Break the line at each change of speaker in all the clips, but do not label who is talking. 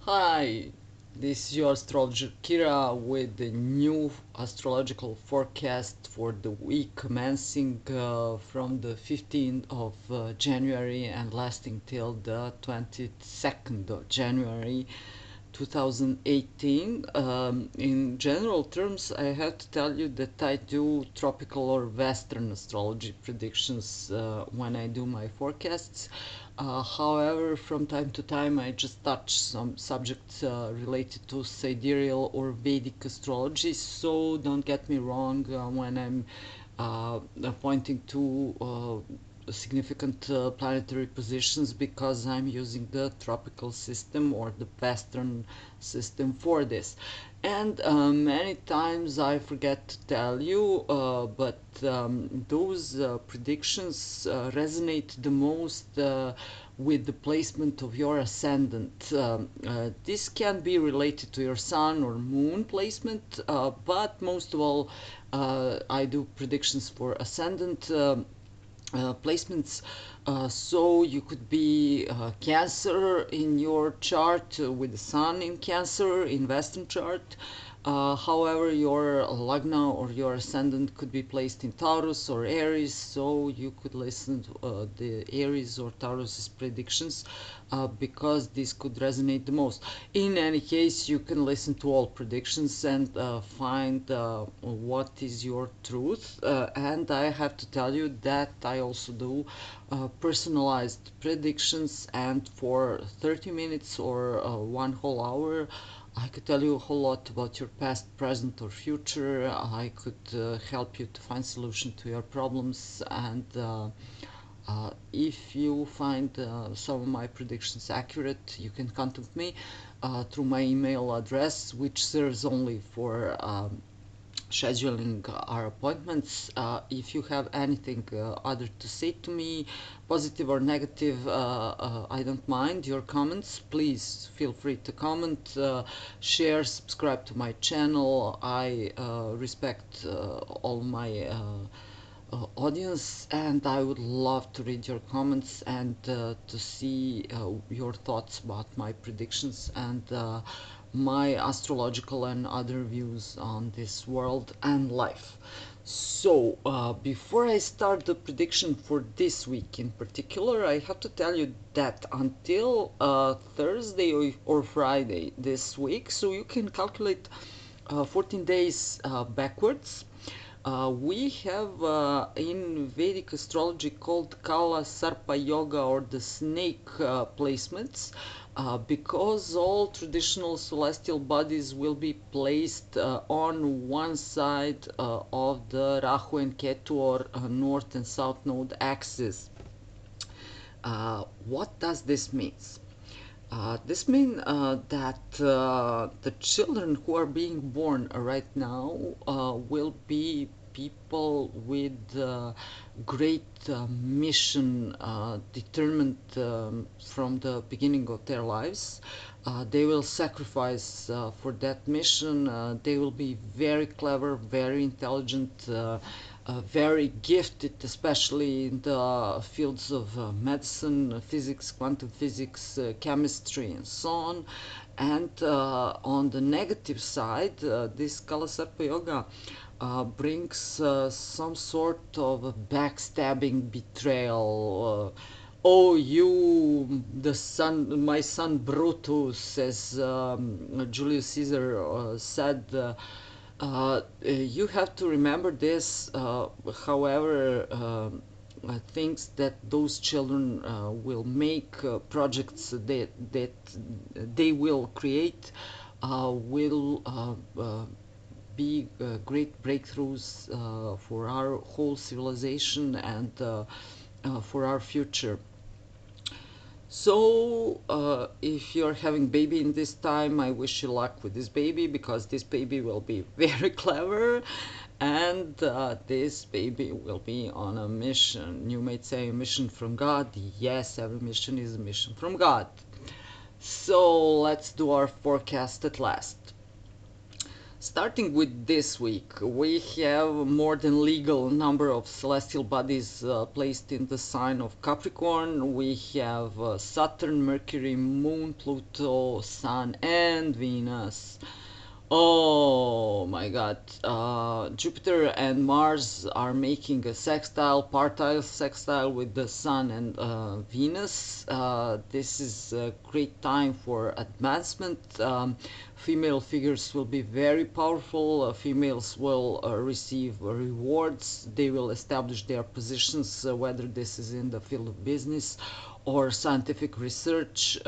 Hi, this is your astrologer Kira with the new astrological forecast for the week commencing from the 15th of January and lasting till the 22nd of January 2018. In general terms, I have to tell you that I do tropical or Western astrology predictions when I do my forecasts. However, from time to time, I just touch some subjects related to sidereal or Vedic astrology. So don't get me wrong when I'm pointing to significant planetary positions, because I'm using the tropical system or the Western system for this. And many times I forget to tell you, but those predictions resonate the most with the placement of your ascendant. This can be related to your sun or moon placement, but most of all, I do predictions for ascendant placements. So you could be Cancer in your chart with the Sun in Cancer in Western chart. However, your Lagna or your ascendant could be placed in Taurus or Aries, so you could listen to the Aries or Taurus's predictions because this could resonate the most. In any case, you can listen to all predictions and find what is your truth. And I have to tell you that I also do personalized predictions, and for 30 minutes or one whole hour, I could tell you a whole lot about your past, present, or future. I could help you to find solution to your problems, and if you find some of my predictions accurate, you can contact me through my email address, which serves only for scheduling our appointments. If you have anything other to say to me, positive or negative, I don't mind your comments. Please feel free to comment, share, subscribe to my channel. I respect all my audience, and I would love to read your comments and to see your thoughts about my predictions and my astrological and other views on this world and life. So, before I start the prediction for this week in particular, I have to tell you that until Thursday or Friday this week, so you can calculate 14 days backwards, we have in Vedic astrology called Kala Sarpa Yoga, or the snake placements, because all traditional celestial bodies will be placed on one side of the Rahu and Ketu, or north and south node axis. What does this mean? This means that the children who are being born right now will be people with great mission, determined from the beginning of their lives. They will sacrifice for that mission. They will be very clever, very intelligent, very gifted, especially in the fields of medicine, physics, quantum physics, chemistry, and so on. And on the negative side, this Kalasarpa Yoga brings some sort of backstabbing, betrayal. Oh, you, the son, my son Brutus, as Julius Caesar said. You have to remember this. However, things that those children will make, projects that they will create, will be great breakthroughs for our whole civilization and for our future. So, if you're having baby in this time, I wish you luck with this baby, because this baby will be very clever, and this baby will be on a mission. You might say a mission from God. Yes, every mission is a mission from God. So let's do our forecast at last. Starting with this week, we have more than legal number of celestial bodies placed in the sign of Capricorn. We have Saturn, Mercury, Moon, Pluto, Sun, and Venus. Oh my God. Jupiter and Mars are making a sextile, partile sextile with the Sun and Venus. This is a great time for advancement. Female figures will be very powerful. Females will receive rewards. They will establish their positions, whether this is in the field of business or scientific research.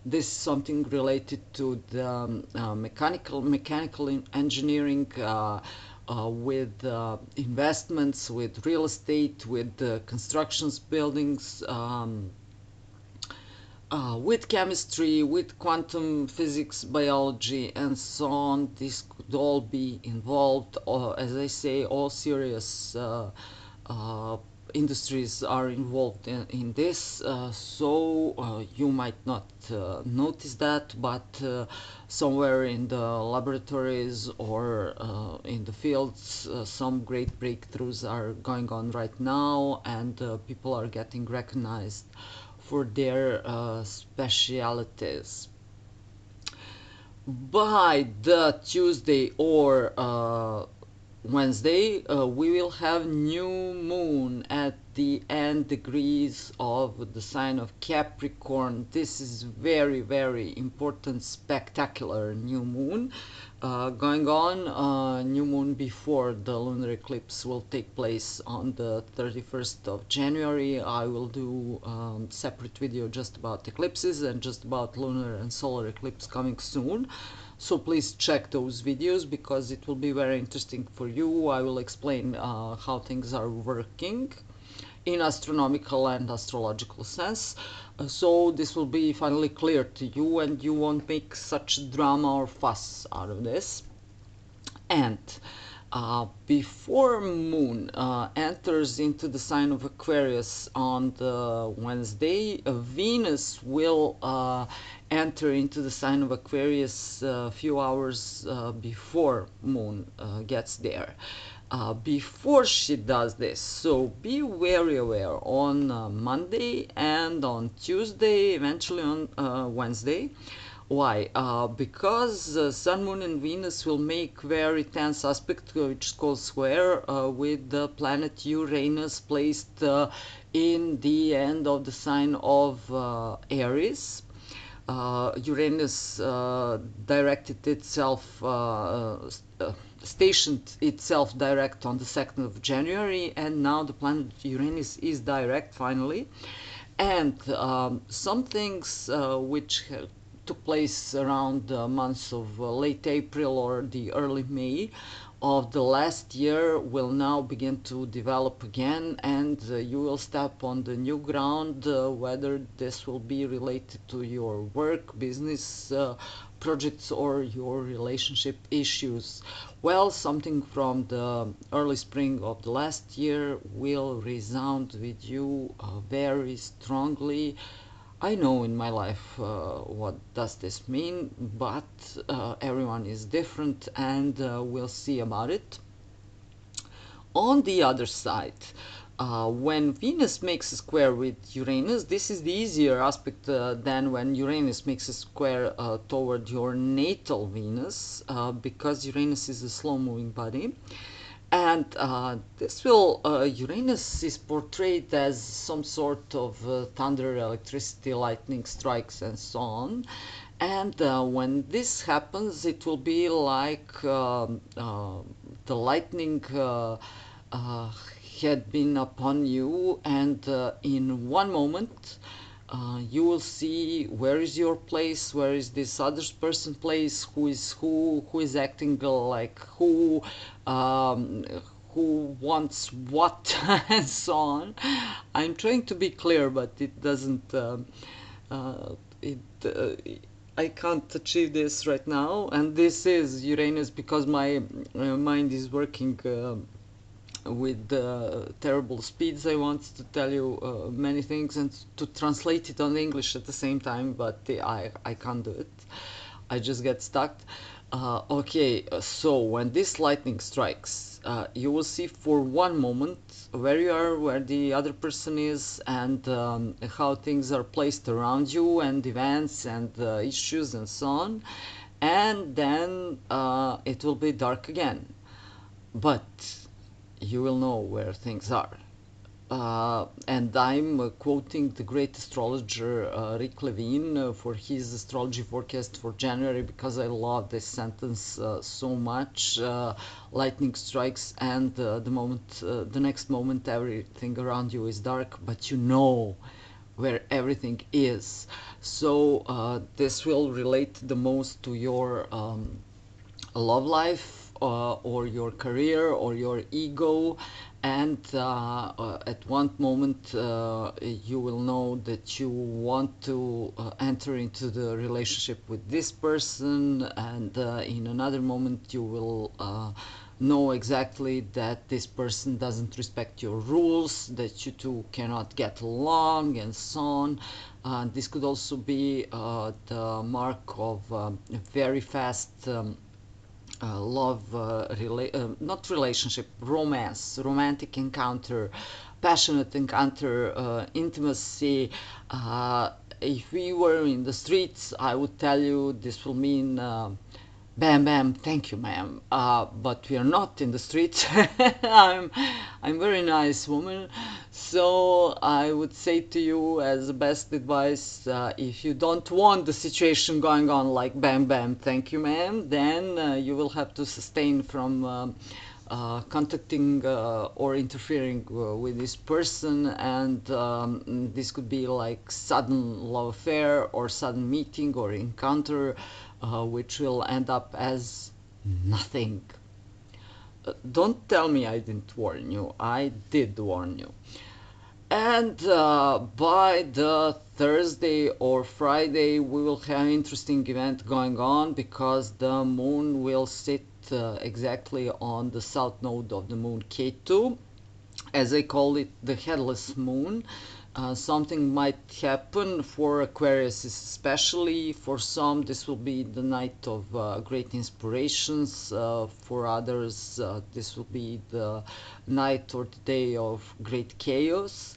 This is something related to the mechanical engineering, with investments, with real estate, with constructions, buildings, with chemistry, with quantum physics, biology, and so on. This could all be involved. As I say, all serious uh, industries are involved in this, so you might not notice that, but somewhere in the laboratories or in the fields, some great breakthroughs are going on right now, and people are getting recognized for their specialities. By the Tuesday or Wednesday, we will have new moon at the end degrees of the sign of Capricorn. This is very, very important, spectacular new moon going on. New moon before the lunar eclipse will take place on the 31st of January. I will do separate video just about eclipses and just about lunar and solar eclipse coming soon. So please check those videos because it will be very interesting for you. I will explain how things are working in astronomical and astrological sense. So this will be finally clear to you and you won't make such drama or fuss out of this. And before moon enters into the sign of Aquarius on the Wednesday, Venus will enter into the sign of Aquarius a few hours before moon gets there. Before she does this, so be very aware on Monday and on Tuesday, eventually on Wednesday. Why? Because Sun, Moon, and Venus will make very tense aspect, which is called square, with the planet Uranus placed in the end of the sign of Aries. Uranus directed itself, stationed itself direct on the 2nd of January, and now the planet Uranus is direct finally. And some things which took place around the months of late April or the early May of the last year will now begin to develop again, and you will step on the new ground, whether this will be related to your work, business, projects, or your relationship issues. Well, something from the early spring of the last year will resound with you very strongly. I know in my life what does this mean, but everyone is different, and we'll see about it. On the other side, when Venus makes a square with Uranus, this is the easier aspect than when Uranus makes a square toward your natal Venus, because Uranus is a slow-moving body. And this will, Uranus is portrayed as some sort of thunder, electricity, lightning strikes, and so on. And when this happens, it will be like the lightning had been upon you, and in one moment, you will see where is your place, where is this other person's place, who is acting like who wants what, and so on. I'm trying to be clear, but it doesn't. It. I can't achieve this right now, and this is Uranus because my mind is working with terrible speeds. I want to tell you many things and to translate it on English at the same time, but I can't do it. I just get stuck. Okay, so when this lightning strikes, you will see for one moment where you are, where the other person is, and how things are placed around you, and events and issues and so on. And then it will be dark again. But you will know where things are. And I'm quoting the great astrologer Rick Levine for his astrology forecast for January, because I love this sentence so much. Lightning strikes, and the next moment, everything around you is dark, but you know where everything is. So this will relate the most to your love life, or your career, or your ego. And at one moment you will know that you want to enter into the relationship with this person, and in another moment you will know exactly that this person doesn't respect your rules, that you two cannot get along, and so on. This could also be the mark of a very fast love, not relationship, romance, romantic encounter, passionate encounter, intimacy. If we were in the streets, I would tell you this will mean bam bam, thank you ma'am. But we are not in the streets. I'm very nice woman, so I would say to you as best advice, if you don't want the situation going on like bam bam, thank you ma'am, then you will have to sustain from contacting or interfering with this person. And this could be like sudden love affair, or sudden meeting or encounter, which will end up as nothing. Don't tell me I didn't warn you. I did warn you. And by the Thursday or Friday, we will have an interesting event going on, because the moon will sit exactly on the south node of the moon K2, as I call it, the headless moon. Something might happen for Aquarius, especially. For some, this will be the night of great inspirations. For others, this will be the night or the day of great chaos.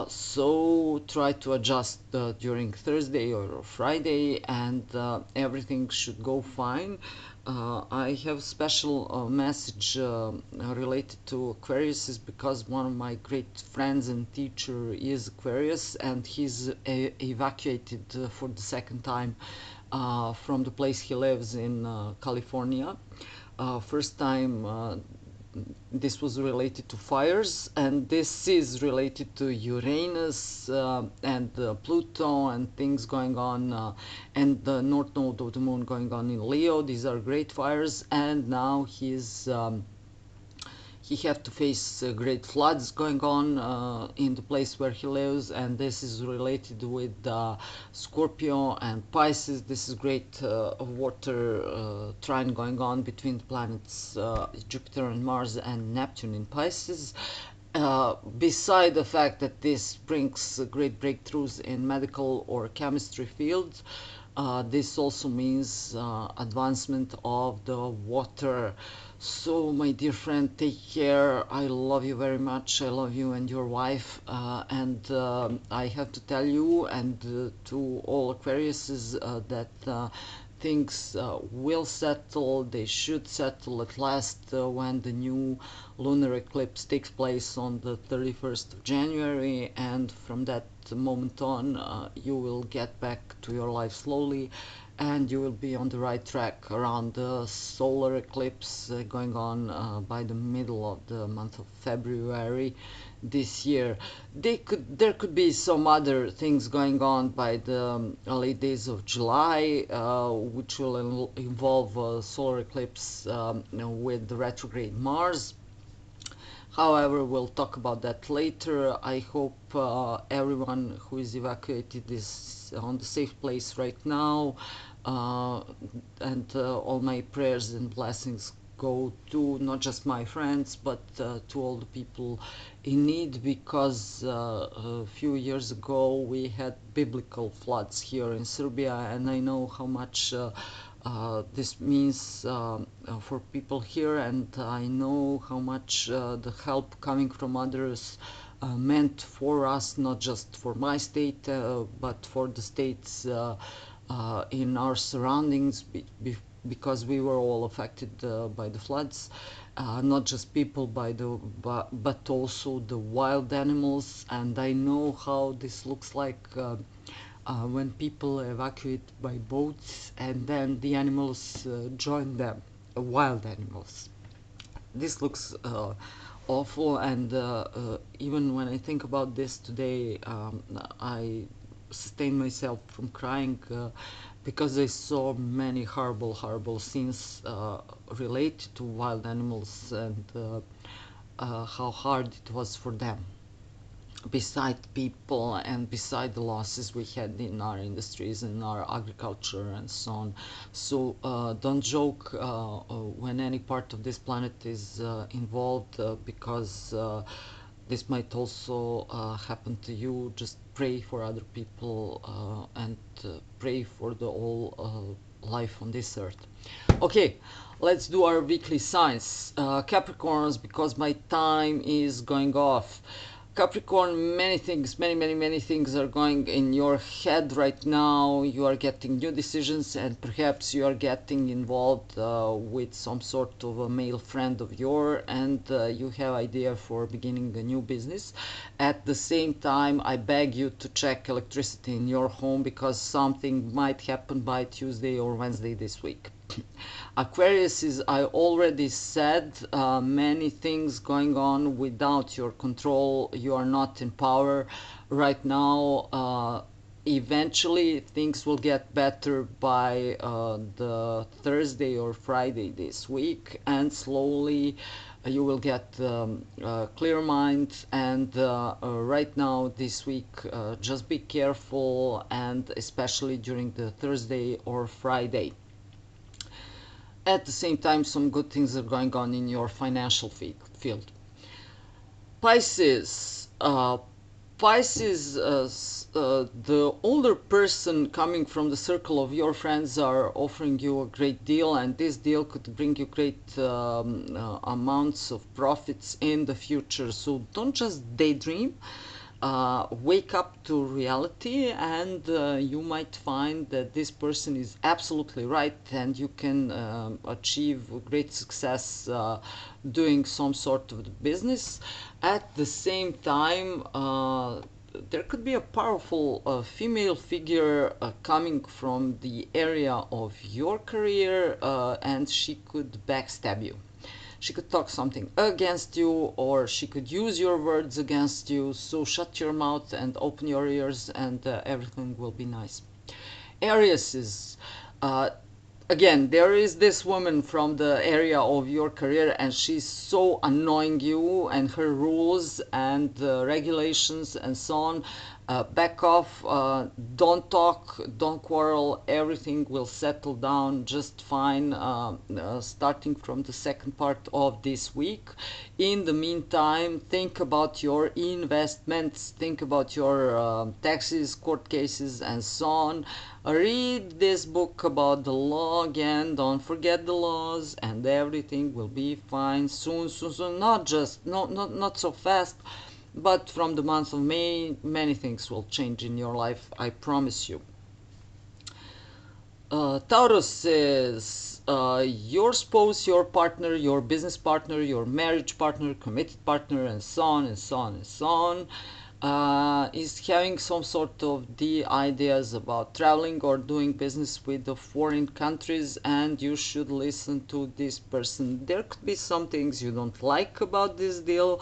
So try to adjust during Thursday or Friday, and everything should go fine. I have special message related to Aquarius, is because one of my great friends and teacher is Aquarius, and he's evacuated for the second time from the place he lives in California. First time this was related to fires, and this is related to Uranus and Pluto and things going on, and the north node of the moon going on in Leo. These are great fires, and now he have to face great floods going on in the place where he lives, and this is related with Scorpio and Pisces. This is great water trine going on between the planets Jupiter and Mars and Neptune in Pisces. Beside the fact that this brings great breakthroughs in medical or chemistry fields, this also means advancement of the water. So, my dear friend, take care. I love you very much. I love you and your wife. And I have to tell you, and to all Aquariuses, that things will settle. They should settle at last when the new lunar eclipse takes place on the 31st of January. And from that moment on, you will get back to your life slowly, and you will be on the right track around the solar eclipse going on by the middle of the month of February this year. There could be some other things going on by the late days of July, which will involve a solar eclipse with the retrograde Mars. However, we'll talk about that later. I hope everyone who is evacuated is on the safe place right now, and all my prayers and blessings go to not just my friends, but to all the people in need, because a few years ago we had biblical floods here in Serbia, and I know how much this means for people here, and I know how much the help coming from others meant for us, not just for my state, but for the states in our surroundings, because we were all affected by the floods. Not just people, but also the wild animals, and I know how this looks like when people evacuate by boats and then the animals join them, wild animals. This looks awful, and even when I think about this today, I sustain myself from crying because I saw many horrible, horrible scenes related to wild animals, and how hard it was for them, beside people and beside the losses we had in our industries, in our agriculture and so on. So don't joke when any part of this planet is involved, because this might also happen to you. Just pray for other people and pray for the whole life on this earth. Okay, let's do our weekly signs. Capricorns, because my time is going off. Capricorn, many things, many things are going in your head right now. You are getting new decisions, and perhaps you are getting involved with some sort of a male friend of yours, and you have idea for beginning a new business. At the same time, I beg you to check electricity in your home, because something might happen by Tuesday or Wednesday this week. Aquarius is, I already said, many things going on without your control. You are not in power right now. Eventually, things will get better by the Thursday or Friday this week, and slowly you will get clear mind. And right now, this week, just be careful, and especially during the Thursday or Friday. At the same time, some good things are going on in your financial field. Pisces. Pisces, the older person coming from the circle of your friends are offering you a great deal, and this deal could bring you great amounts of profits in the future. So don't just daydream. Wake up to reality, and you might find that this person is absolutely right, and you can achieve great success doing some sort of business. At the same time, there could be a powerful female figure coming from the area of your career, and she could backstab you. She could talk something against you, or she could use your words against you. So shut your mouth and open your ears, and everything will be nice. Aries is, again, there is this woman from the area of your career, and she's so annoying you, and her rules and regulations and so on. Back off, don't talk, don't quarrel, everything will settle down just fine, starting from the second part of this week. In the meantime, think about your investments, think about your taxes, court cases, and so on. Read this book about the law again, don't forget the laws, and everything will be fine soon, not just, not so fast, but from the month of May, many things will change in your life, I promise you. Taurus is your spouse, your partner, your business partner, your marriage partner, committed partner, and so on and so on and so on. Is having some sort of the ideas about traveling or doing business with the foreign countries, and you should listen to this person. There could be some things you don't like about this deal,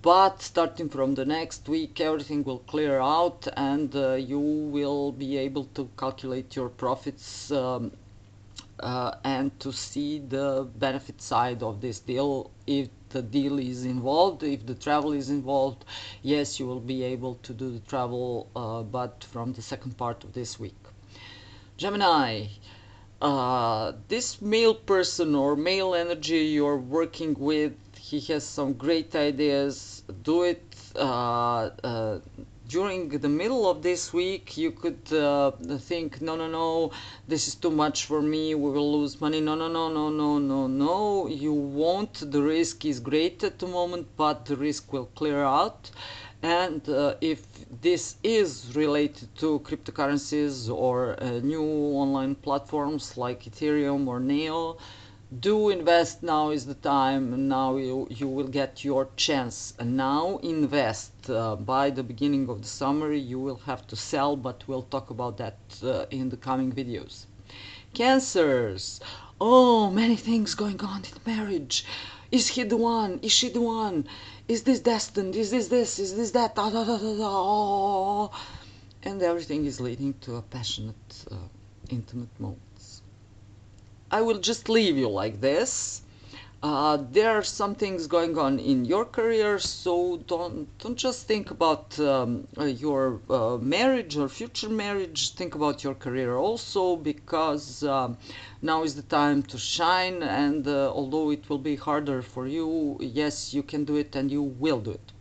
but starting from the next week, everything will clear out, and you will be able to calculate your profits, and to see the benefit side of this deal. If the deal is involved, if the travel is involved, yes, you will be able to do the travel, but from the second part of this week. Gemini. This male person or male energy you're working with, he has some great ideas. Do it during the middle of this week. You could think, no, no, no, this is too much for me, we will lose money. No, no, no, no, no, no, no, you won't. The risk is great at the moment, but the risk will clear out. And if this is related to cryptocurrencies or new online platforms like Ethereum or Neo, do invest. Now is the time. Now you will get your chance. And now invest. By the beginning of the summer you will have to sell, but we'll talk about that in the coming videos. Cancers. Oh, many things going on in marriage. Is he the one? Is she the one? Is this destined? Is this this? Is this that? Da, da, da, da, da. Oh. And everything is leading to a passionate, intimate moments. I will just leave you like this. There are some things going on in your career, so don't just think about your marriage or future marriage. Think about your career also, because now is the time to shine. And although it will be harder for you, yes, you can do it and you will do it.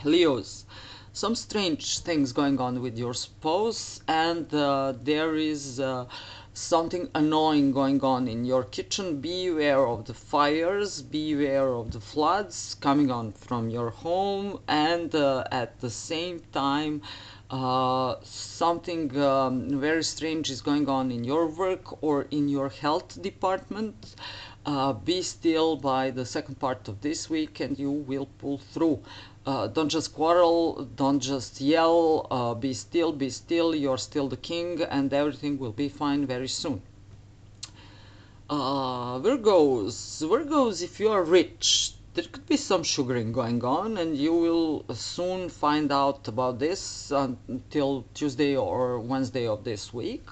Leos, some strange things going on with your spouse, and there is something annoying going on in your kitchen. Beware of the fires, beware of the floods coming on from your home, and at the same time something very strange is going on in your work or in your health department. Be still by the second part of this week and you will pull through. Don't just quarrel, don't just yell, be still, you're still the king, and everything will be fine very soon. Virgos, if you are rich, there could be some sugaring going on, and you will soon find out about this until Tuesday or Wednesday of this week.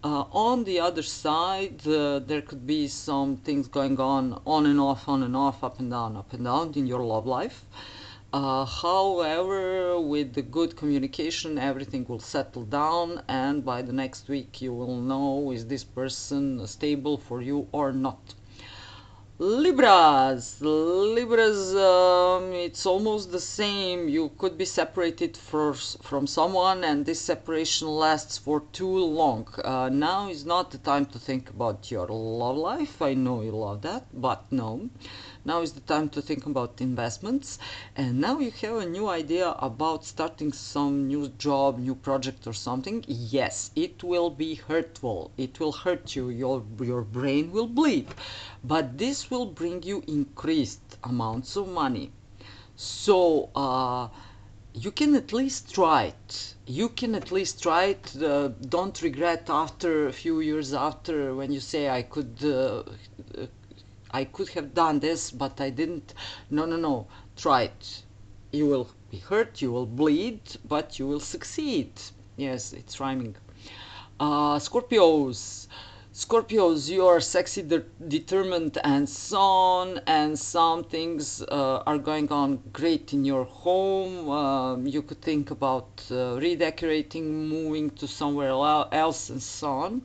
On the other side, there could be some things going on and off, up and down in your love life. However, with the good communication, everything will settle down, and by the next week you will know is this person stable for you or not. Libras, it's almost the same. You could be separated from someone, and this separation lasts for too long. Now is not the time to think about your love life. I know you love that, but no. Now is the time to think about investments, and now you have a new idea about starting some new job, new project or something. Yes, it will be hurtful. It will hurt you. Your brain will bleed, but this will bring you increased amounts of money. So you can at least try it. You can at least try it. Don't regret after a few years after, when you say I could have done this, but I didn't. No, no, no. Try it. You will be hurt, you will bleed, but you will succeed. Yes, it's rhyming. Scorpios. Scorpios, you are sexy, determined, and so on, and some things are going on great in your home. You could think about redecorating, moving to somewhere else, and so on.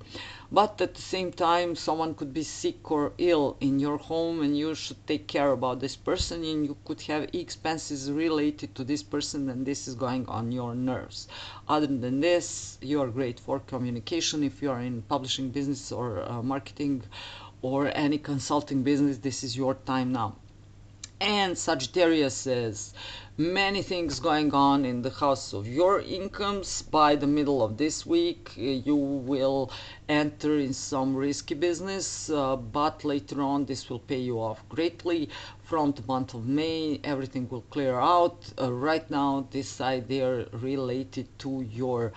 But at the same time, someone could be sick or ill in your home, and you should take care about this person, and you could have expenses related to this person, and this is going on your nerves. Other than this, you are great for communication. If you are in publishing business or marketing or any consulting business, this is your time now. And Sagittarius says many things going on in the house of your incomes. By the middle of this week you will enter in some risky business, but later on this will pay you off greatly. From the month of May everything will clear out. Right now this idea related to your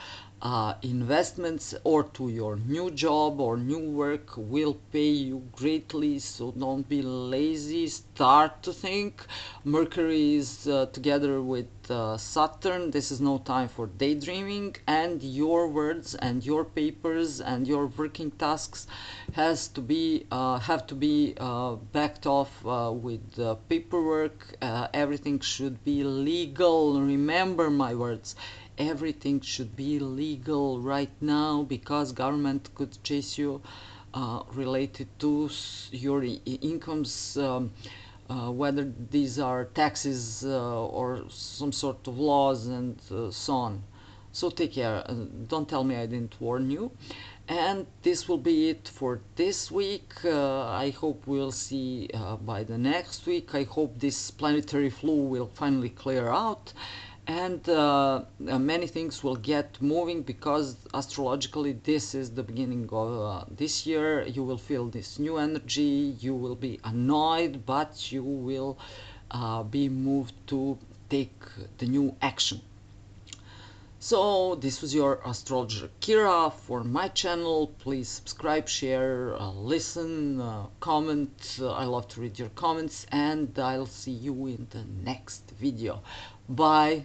investments or to your new job or new work will pay you greatly, so don't be lazy. Start to think. Mercury is together with Saturn. This is no time for daydreaming, and your words and your papers and your working tasks have to be backed off with paperwork. Everything should be legal. Remember my words. Everything should be legal right now, because government could chase you related to your incomes, whether these are taxes or some sort of laws and so on. So take care. Don't tell me I didn't warn you. And this will be it for this week. I hope we'll see by the next week. I hope this planetary flu will finally clear out, and many things will get moving, because astrologically this is the beginning of this year. You will feel this new energy. You will be annoyed, but you will be moved to take the new action. So this was your astrologer Kira for my channel. Please subscribe, share, listen, comment. I love to read your comments, and I'll see you in the next video. Bye.